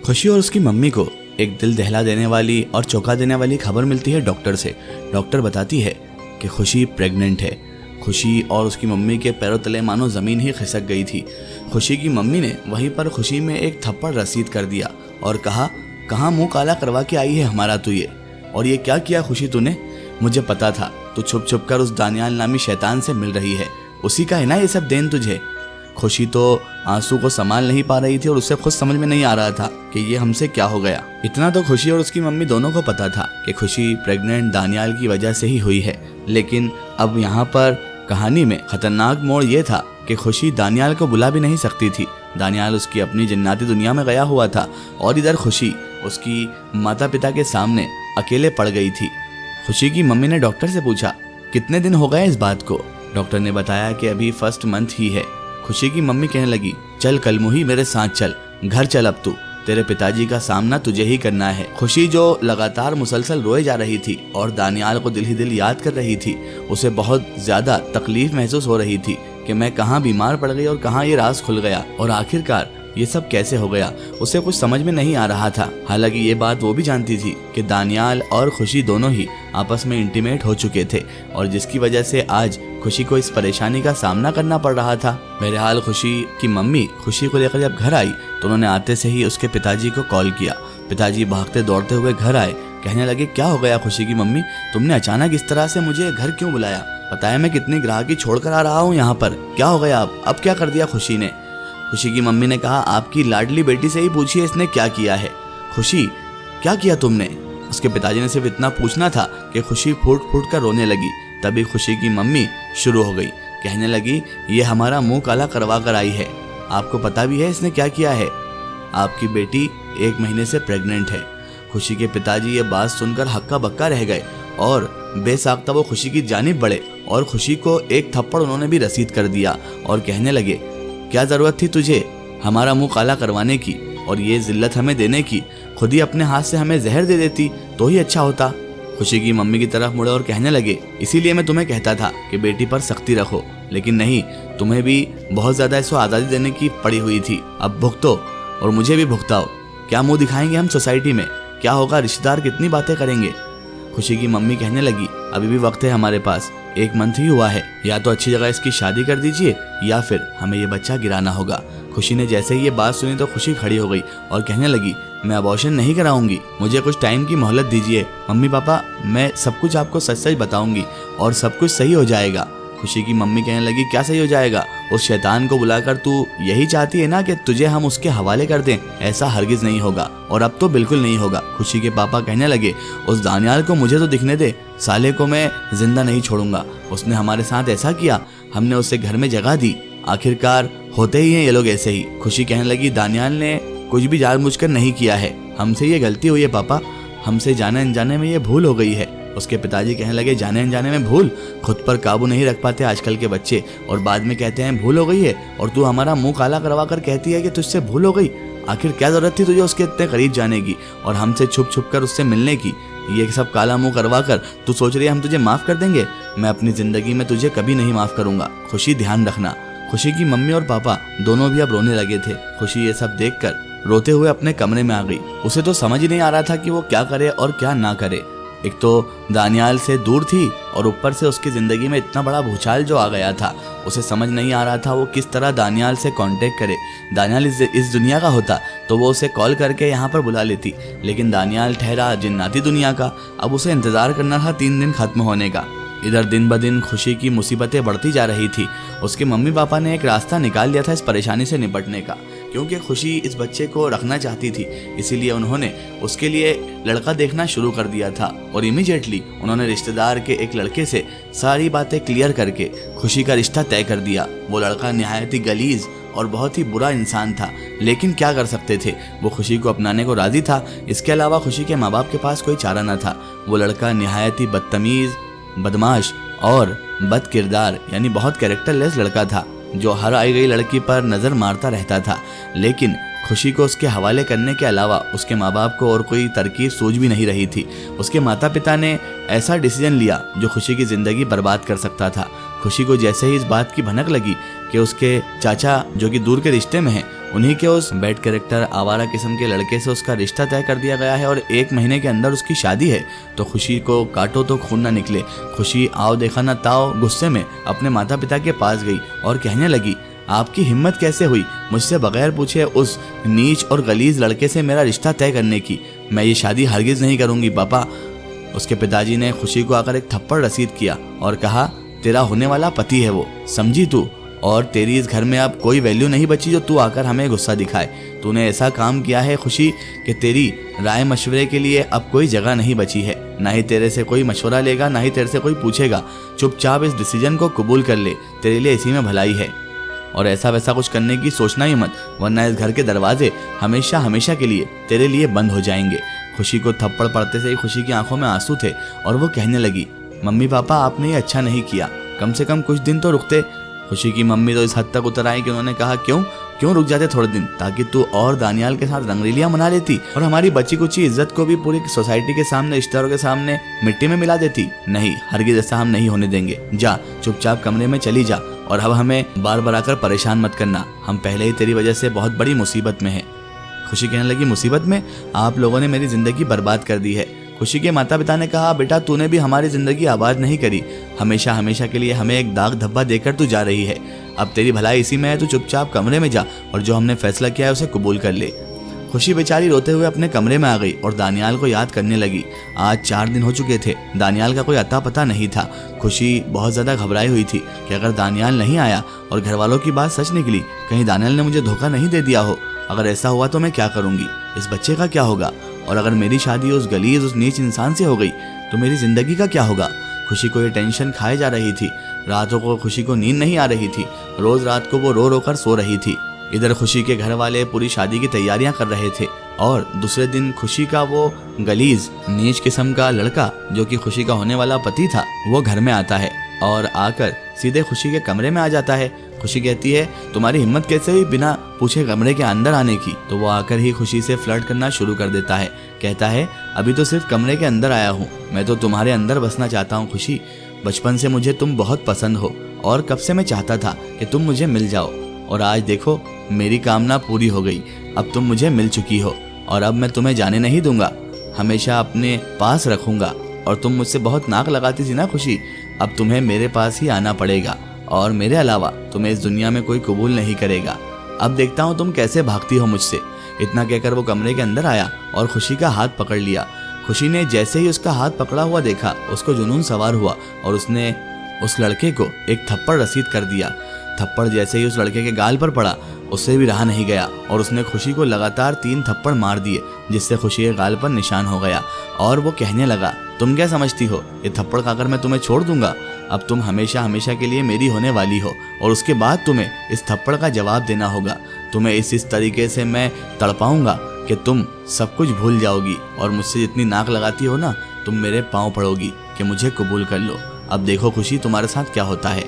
खुशी और उसकी मम्मी को एक दिल दहला देने वाली और चौंका देने वाली खबर मिलती है डॉक्टर से। डॉक्टर बताती है कि खुशी प्रेग्नेंट है। खुशी और उसकी मम्मी के पैरों तले मानो ज़मीन ही खिसक गई थी। खुशी की मम्मी ने वहीं पर खुशी में एक थप्पड़ रसीद कर दिया और कहा, कहाँ मुंह काला करवा के आई है हमारा तू ये, और ये क्या किया खुशी तूने? मुझे पता था तू छुप छुप कर उस दानियाल नामी शैतान से मिल रही है, उसी का है ना ये सब देन तुझे। खुशी तो आंसू को संभाल नहीं पा रही थी और उसे खुद समझ में नहीं आ रहा था कि ये हमसे क्या हो गया। इतना तो खुशी और उसकी मम्मी दोनों को पता था कि खुशी प्रेग्नेंट दानियाल की वजह से ही हुई है, लेकिन अब यहाँ पर कहानी में खतरनाक मोड़ ये था कि खुशी दानियाल को बुला भी नहीं सकती थी। दानियाल उसकी अपनी जन्नती दुनिया में गया हुआ था और इधर खुशी उसकी माता पिता के सामने अकेले पड़ गई थी। खुशी की मम्मी ने डॉक्टर से पूछा, कितने दिन हो गए इस बात को? डॉक्टर ने बताया कि अभी फर्स्ट मंथ ही है। खुशी की मम्मी कहने लगी, चल कलमुही मेरे साथ चल, घर चल अब तू, तेरे पिताजी का सामना तुझे ही करना है। खुशी जो लगातार मुसलसल रोए जा रही थी और दानियाल को दिल ही दिल याद कर रही थी, उसे बहुत ज्यादा तकलीफ महसूस हो रही थी कि मैं कहाँ बीमार पड़ गई और कहाँ ये राज खुल गया और आखिरकार ये सब कैसे हो गया। उसे कुछ समझ में नहीं आ रहा था। हालांकि ये बात वो भी जानती थी कि दानियाल और खुशी दोनों ही आपस में इंटीमेट हो चुके थे और जिसकी वजह से आज खुशी को इस परेशानी का सामना करना पड़ रहा था। बहरहाल खुशी की मम्मी खुशी को लेकर जब घर आई तो उन्होंने आते से ही उसके पिताजी को कॉल किया। पिताजी भागते दौड़ते हुए घर आए, कहने लगे, क्या हो गया खुशी की मम्मी, तुमने अचानक इस तरह से मुझे घर क्यों बुलाया? पता है मैं कितनी ग्राहकी छोड़ कर आ रहा हूँ यहाँ पर, क्या हो गया? अब क्या कर दिया खुशी ने? खुशी की मम्मी ने कहा, आपकी लाडली बेटी से ही पूछिए इसने क्या किया है। खुशी, क्या किया तुमने? उसके पिताजी ने सिर्फ इतना पूछना था कि खुशी फूट फूट कर रोने लगी। तभी खुशी की मम्मी शुरू हो गई, कहने लगी, ये हमारा मुंह काला करवा कर आई है, आपको पता भी है इसने क्या किया है? आपकी बेटी 1 महीने से प्रेग्नेंट है। खुशी के पिताजी ये बात सुनकर हक्का बक्का रह गए और बेसाख्ता वो खुशी की जानिब बढ़े और खुशी को एक थप्पड़ उन्होंने भी रसीद कर दिया और कहने लगे, क्या जरूरत थी तुझे हमारा मुंह काला करवाने की और ये जिल्लत हमें देने की? खुद ही अपने हाथ से हमें जहर दे देती तो ही अच्छा होता। खुशी की मम्मी की तरफ मुड़े और कहने लगे, इसीलिए मैं तुम्हें कहता था कि बेटी पर सख्ती रखो, लेकिन नहीं, तुम्हें भी बहुत ज्यादा इसको आज़ादी देने की पड़ी हुई थी। अब भुगतो और मुझे भी भुगताओ। क्या मुंह दिखाएंगे हम सोसाइटी में? क्या होगा? रिश्तेदार कितनी बातें करेंगे? खुशी की मम्मी कहने लगी, अभी भी वक्त है हमारे पास, 1 मंथ ही हुआ है, या तो अच्छी जगह इसकी शादी कर दीजिए या फिर हमें ये बच्चा गिराना होगा। खुशी ने जैसे ही ये बात सुनी तो खुशी खड़ी हो गई और कहने लगी, मैं अबॉर्शन नहीं कराऊंगी, मुझे कुछ टाइम की मोहलत दीजिए। मम्मी पापा, मैं सब कुछ आपको सच सच बताऊंगी और सब कुछ सही हो जाएगा। खुशी की मम्मी कहने लगी, क्या सही हो जाएगा? उस शैतान को बुलाकर तू यही चाहती है ना कि तुझे हम उसके हवाले कर दें? ऐसा हरगिज नहीं होगा और अब तो बिल्कुल नहीं होगा। खुशी के पापा कहने लगे, उस दानियाल को मुझे तो दिखने दे, साले को मैं जिंदा नहीं छोड़ूंगा। उसने हमारे साथ ऐसा किया, हमने उसे घर में जगह दी, आखिरकार होते ही हैं ये लोग ऐसे ही। खुशी कहने लगी, दानियाल ने कुछ भी जानबूझकर नहीं किया है, हमसे ये गलती हुई है पापा, हमसे जाने अनजाने में ये भूल हो गई है। उसके पिताजी कहने लगे, जाने अनजाने में भूल? खुद पर काबू नहीं रख पाते आजकल के बच्चे और बाद में कहते हैं भूल हो गई है, और तू हमारा मुंह काला करवा कर कहती है कि तुझसे भूल हो गई। आखिर क्या जरूरत थी तुझे उसके इतने करीब जाने की और हमसे छुप छुप कर उससे मिलने की? ये सब काला मुंह करवा कर तू सोच रही है हम तुझे माफ कर देंगे? मैं अपनी जिंदगी में तुझे कभी नहीं माफ करूंगा। खुशी, ध्यान रखना। खुशी की मम्मी और पापा दोनों भी अब रोने लगे थे। खुशी ये सब देखकर रोते हुए अपने कमरे में आ गई। उसे तो समझ ही नहीं आ रहा था कि वो क्या करे और क्या ना करे। एक तो दानियाल से दूर थी और ऊपर से उसकी जिंदगी में इतना बड़ा भूचाल जो आ गया था, उसे समझ नहीं आ रहा था वो किस तरह दानियाल से कांटेक्ट करे। दानियाल इस दुनिया का होता तो वो उसे कॉल करके यहाँ पर बुला लेती, लेकिन दानियाल ठहरा जिन्नाती दुनिया का। अब उसे इंतजार करना था 3 दिन खत्म होने का। इधर दिन ब दिन खुशी की मुसीबतें बढ़ती जा रही थी। उसके मम्मी पापा ने एक रास्ता निकाल लिया था इस परेशानी से निपटने का, क्योंकि खुशी इस बच्चे को रखना चाहती थी, इसीलिए उन्होंने उसके लिए लड़का देखना शुरू कर दिया था और इमीडिएटली उन्होंने रिश्तेदार के एक लड़के से सारी बातें क्लियर करके खुशी का रिश्ता तय कर दिया। वो लड़का निहायत ही गलीज और बहुत ही बुरा इंसान था, लेकिन क्या कर सकते थे, वो खुशी को अपनाने को राजी था। इसके अलावा खुशी के माँ बाप के पास कोई चारा न था। वो लड़का निहायत ही बदतमीज, बदमाश और बद किरदार यानी बहुत कैरेक्टरलेस लड़का था, जो हर आई गई लड़की पर नज़र मारता रहता था। लेकिन खुशी को उसके हवाले करने के अलावा उसके माँ बाप को और कोई तरकीब सूझ भी नहीं रही थी। उसके माता पिता ने ऐसा डिसीजन लिया जो खुशी की ज़िंदगी बर्बाद कर सकता था। खुशी को जैसे ही इस बात की भनक लगी कि उसके चाचा जो कि दूर के रिश्ते में हैं, उन्हीं के उस बैड कैरेक्टर आवारा किस्म के लड़के से उसका रिश्ता तय कर दिया गया है और 1 महीने के अंदर उसकी शादी है। तो खुशी को काटो तो खून ना निकले। खुशी आओ देखा ना ताओ गुस्से में अपने माता पिता के पास गई और कहने लगी, आपकी हिम्मत कैसे हुई मुझसे बगैर पूछे उस नीच और गलीज लड़के से मेरा रिश्ता तय करने की? मैं ये शादी हरगिज नहीं करूंगी पापा। उसके पिताजी ने खुशी को आकर एक थप्पड़ रसीद किया और कहा, तेरा होने वाला पति है वो, समझी तू? और तेरी इस घर में अब कोई वैल्यू नहीं बची जो तू आकर हमें गुस्सा दिखाए। तूने ऐसा काम किया है खुशी कि तेरी राय मशवरे के लिए अब कोई जगह नहीं बची है। ना ही तेरे से कोई मशवरा लेगा, ना ही तेरे से कोई पूछेगा। चुपचाप इस डिसीजन को कबूल कर ले, तेरे लिए इसी में भलाई है। और ऐसा वैसा कुछ करने की सोचना ही मत, वरना इस घर के दरवाजे हमेशा हमेशा के लिए तेरे लिए बंद हो जाएंगे। खुशी को थप्पड़ पड़ते से ही खुशी की आंखों में आंसू थे और वो कहने लगी, मम्मी पापा आपने ये अच्छा नहीं किया, कम से कम कुछ दिन तो रुकते। खुशी की मम्मी तो इस हद तक उतर आई कि उन्होंने कहा, क्यों रुक जाते थोड़े दिन, ताकि तू और दानियाल के साथ रंगरेलियां मना लेती और हमारी बची कुची इज्जत को भी पूरी सोसाइटी के सामने, रिश्तेदारों के सामने मिट्टी में मिला देती। नहीं, हरगिज ऐसा हम नहीं होने देंगे। जा चुपचाप कमरे में चली जा और अब हमें बार बार आकर परेशान मत करना, हम पहले ही तेरी वजह से बहुत बड़ी मुसीबत में है। खुशी कहने लगी, मुसीबत में? आप लोगों ने मेरी जिंदगी बर्बाद कर दी है। खुशी के माता पिता ने कहा, बेटा तूने भी हमारी जिंदगी आबाद नहीं करी, हमेशा हमेशा के लिए हमें एक दाग धब्बा देकर तू जा रही है। अब तेरी भलाई इसी में है, तू चुपचाप कमरे में जा और जो हमने फैसला किया है उसे कबूल कर ले। खुशी बेचारी रोते हुए अपने कमरे में आ गई और दानियाल को याद करने लगी। आज 4 दिन हो चुके थे, दानियाल का कोई अता पता नहीं था। खुशी बहुत ज़्यादा घबराई हुई थी कि अगर दानियाल नहीं आया और घर वालों की बात सच निकली, कहीं दानियाल ने मुझे धोखा नहीं दे दिया हो। अगर ऐसा हुआ तो मैं क्या करूँगी, इस बच्चे का क्या होगा? और अगर मेरी शादी उस गलीज उस नीच इंसान से हो गई तो मेरी जिंदगी का क्या होगा? खुशी को ये टेंशन खाए जा रही थी। रातों को खुशी को नींद नहीं आ रही थी, रोज रात को वो रो रो कर सो रही थी। इधर खुशी के घर वाले पूरी शादी की तैयारियां कर रहे थे और दूसरे दिन खुशी का वो गलीज नीच किस्म का लड़का जो कि खुशी का होने वाला पति था, वो घर में आता है और आकर सीधे खुशी के कमरे में आ जाता है। खुशी कहती है, तुम्हारी हिम्मत कैसे हुई बिना पूछे कमरे के अंदर आने की? तो वो आकर ही खुशी से फ्लर्ट करना शुरू कर देता है। कहता है, अभी तो सिर्फ कमरे के अंदर आया हूँ, मैं तो तुम्हारे अंदर बसना चाहता हूँ खुशी। बचपन से मुझे तुम बहुत पसंद हो और कब से मैं चाहता था कि तुम मुझे मिल जाओ और आज देखो मेरी कामना पूरी हो गई। अब तुम मुझे मिल चुकी हो और अब मैं तुम्हें जाने नहीं दूंगा, हमेशा अपने पास रखूंगा। और तुम मुझसे बहुत नाक लगाती थी ना खुशी, अब तुम्हें मेरे पास ही आना पड़ेगा और मेरे अलावा तुम्हें इस दुनिया में कोई कबूल नहीं करेगा। अब देखता हूँ तुम कैसे भागती हो मुझसे। इतना कहकर वो कमरे के अंदर आया और खुशी का हाथ पकड़ लिया। खुशी ने जैसे ही उसका हाथ पकड़ा हुआ देखा, उसको जुनून सवार हुआ और उसने उस लड़के को एक थप्पड़ रसीद कर दिया। थप्पड़ जैसे ही उस लड़के के गाल पर पड़ा, उससे भी रहा नहीं गया और उसने खुशी को लगातार 3 थप्पड़ मार दिए, जिससे खुशी के गाल पर निशान हो गया। और वो कहने लगा, तुम क्या समझती हो, ये थप्पड़ खाकर मैं तुम्हें छोड़ दूंगा? अब तुम हमेशा हमेशा के लिए मेरी होने वाली हो और उसके बाद तुम्हें इस थप्पड़ का जवाब देना होगा। तुम्हें इस तरीके से मैं तड़पाऊंगा कि तुम सब कुछ भूल जाओगी और मुझसे जितनी नाक लगाती हो ना, तुम मेरे पाँव पड़ोगी कि मुझे कबूल कर लो। अब देखो खुशी तुम्हारे साथ क्या होता है।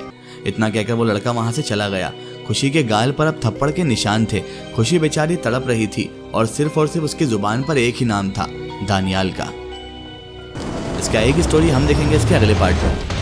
इतना कहकर वो लड़का वहां से चला गया। खुशी के गाल पर अब थप्पड़ के निशान थे। खुशी बेचारी तड़प रही थी और सिर्फ उसकी जुबान पर एक ही नाम था, दानियाल का। इसका एक स्टोरी हम देखेंगे इसके अगले पार्ट में।